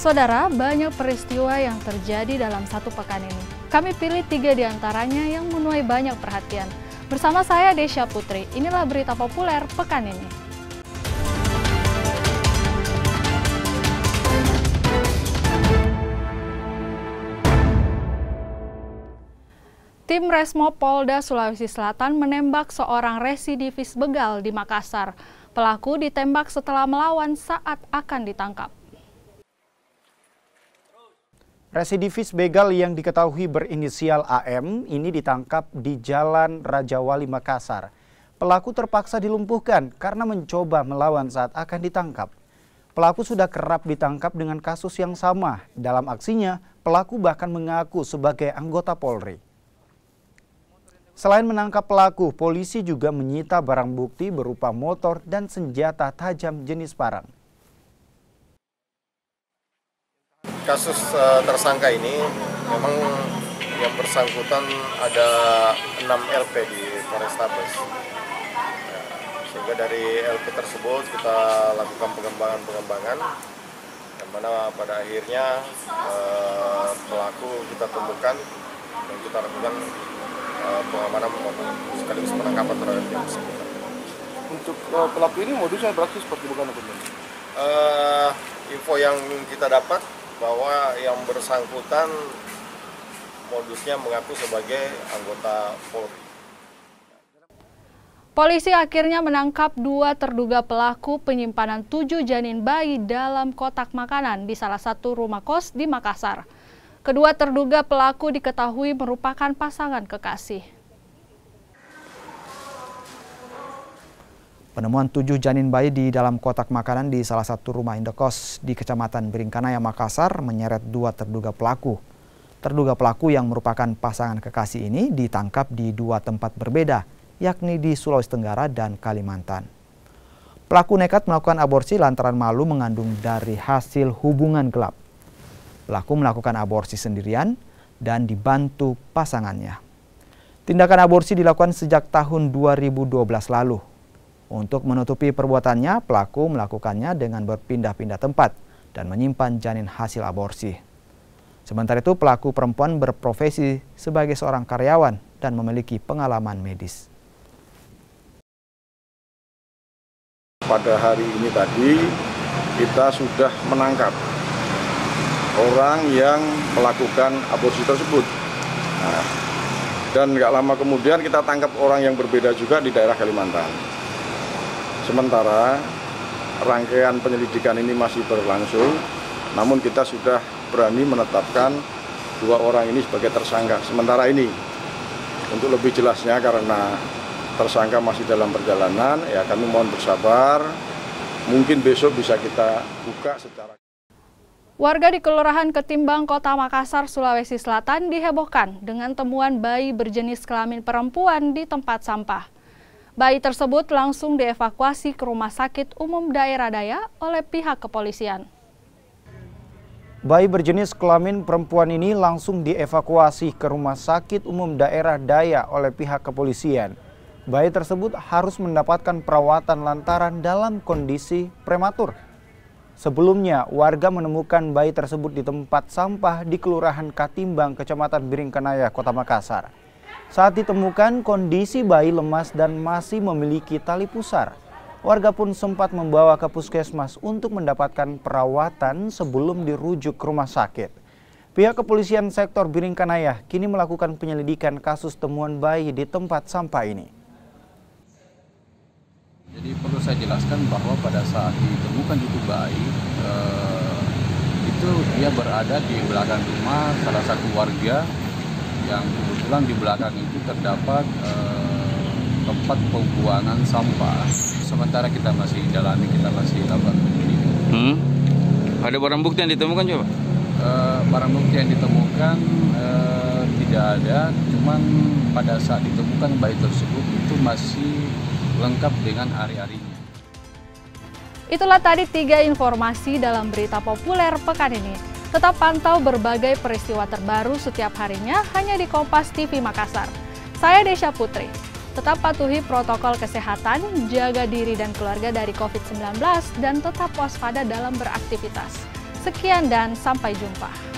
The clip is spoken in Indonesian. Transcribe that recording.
Saudara, banyak peristiwa yang terjadi dalam satu pekan ini. Kami pilih 3 di antaranya yang menuai banyak perhatian. Bersama saya Desya Putri, inilah berita populer pekan ini. Tim Resmo Polda Sulawesi Selatan menembak seorang residivis begal di Makassar. Pelaku ditembak setelah melawan saat akan ditangkap. Residivis begal yang diketahui berinisial AM ini ditangkap di Jalan Raja Wali Makassar. Pelaku terpaksa dilumpuhkan karena mencoba melawan saat akan ditangkap. Pelaku sudah kerap ditangkap dengan kasus yang sama. Dalam aksinya, pelaku bahkan mengaku sebagai anggota Polri. Selain menangkap pelaku, polisi juga menyita barang bukti berupa motor dan senjata tajam jenis parang. Kasus tersangka ini memang yang bersangkutan ada 6 LP di Polrestabes. Sehingga dari LP tersebut kita lakukan pengembangan, yang mana pada akhirnya pelaku kita temukan dan kita lakukan pengamanan sekaligus penangkapan terhadap yang bersangkutan. Untuk pelaku ini modusnya beraksi seperti bagaimana? Info yang kita dapat bahwa yang bersangkutan modusnya mengaku sebagai anggota Polri. Polisi akhirnya menangkap 2 terduga pelaku penyimpanan 7 janin bayi dalam kotak makanan di salah satu rumah kos di Makassar. Kedua terduga pelaku diketahui merupakan pasangan kekasih. Penemuan 7 janin bayi di dalam kotak makanan di salah satu rumah indekos di Kecamatan Biringkanaya, Makassar menyeret 2 terduga pelaku. Terduga pelaku yang merupakan pasangan kekasih ini ditangkap di 2 tempat berbeda, yakni di Sulawesi Tenggara dan Kalimantan. Pelaku nekat melakukan aborsi lantaran malu mengandung dari hasil hubungan gelap. Pelaku melakukan aborsi sendirian dan dibantu pasangannya. Tindakan aborsi dilakukan sejak tahun 2012 lalu. Untuk menutupi perbuatannya, pelaku melakukannya dengan berpindah-pindah tempat dan menyimpan janin hasil aborsi. Sementara itu, pelaku perempuan berprofesi sebagai seorang karyawan dan memiliki pengalaman medis. Pada hari ini tadi, kita sudah menangkap orang yang melakukan aborsi tersebut. Dan nggak lama kemudian kita tangkap orang yang berbeda juga di daerah Kalimantan. Sementara rangkaian penyelidikan ini masih berlangsung, namun kita sudah berani menetapkan 2 orang ini sebagai tersangka. Sementara ini, untuk lebih jelasnya karena tersangka masih dalam perjalanan, ya kami mohon bersabar, mungkin besok bisa kita buka secara... Warga di Kelurahan Ketimbang, Kota Makassar, Sulawesi Selatan dihebohkan dengan temuan bayi berjenis kelamin perempuan di tempat sampah. Bayi tersebut langsung dievakuasi ke Rumah Sakit Umum Daerah Daya oleh pihak kepolisian. Bayi berjenis kelamin perempuan ini langsung dievakuasi ke Rumah Sakit Umum Daerah Daya oleh pihak kepolisian. Bayi tersebut harus mendapatkan perawatan lantaran dalam kondisi prematur. Sebelumnya, warga menemukan bayi tersebut di tempat sampah di Kelurahan Katimbang, Kecamatan Biringkanaya, Kota Makassar. Saat ditemukan, kondisi bayi lemas dan masih memiliki tali pusar. Warga pun sempat membawa ke puskesmas untuk mendapatkan perawatan sebelum dirujuk ke rumah sakit. Pihak kepolisian sektor Biringkanaya kini melakukan penyelidikan kasus temuan bayi di tempat sampah ini. Jadi perlu saya jelaskan bahwa pada saat ditemukan itu bayi, itu dia berada di belakang rumah salah satu warga yang kebetulan di belakang itu terdapat tempat pembuangan sampah. Sementara kita masih dalami, kita masih lakukan penyelidikan. Ada barang bukti yang ditemukan coba? Barang bukti yang ditemukan tidak ada, cuman pada saat ditemukan bayi tersebut itu masih lengkap dengan ari-arinya. Itulah tadi 3 informasi dalam berita populer pekan ini. Tetap pantau berbagai peristiwa terbaru setiap harinya hanya di Kompas TV Makassar. Saya Desya Putri. Tetap patuhi protokol kesehatan, jaga diri dan keluarga dari COVID-19, dan tetap waspada dalam beraktivitas. Sekian dan sampai jumpa.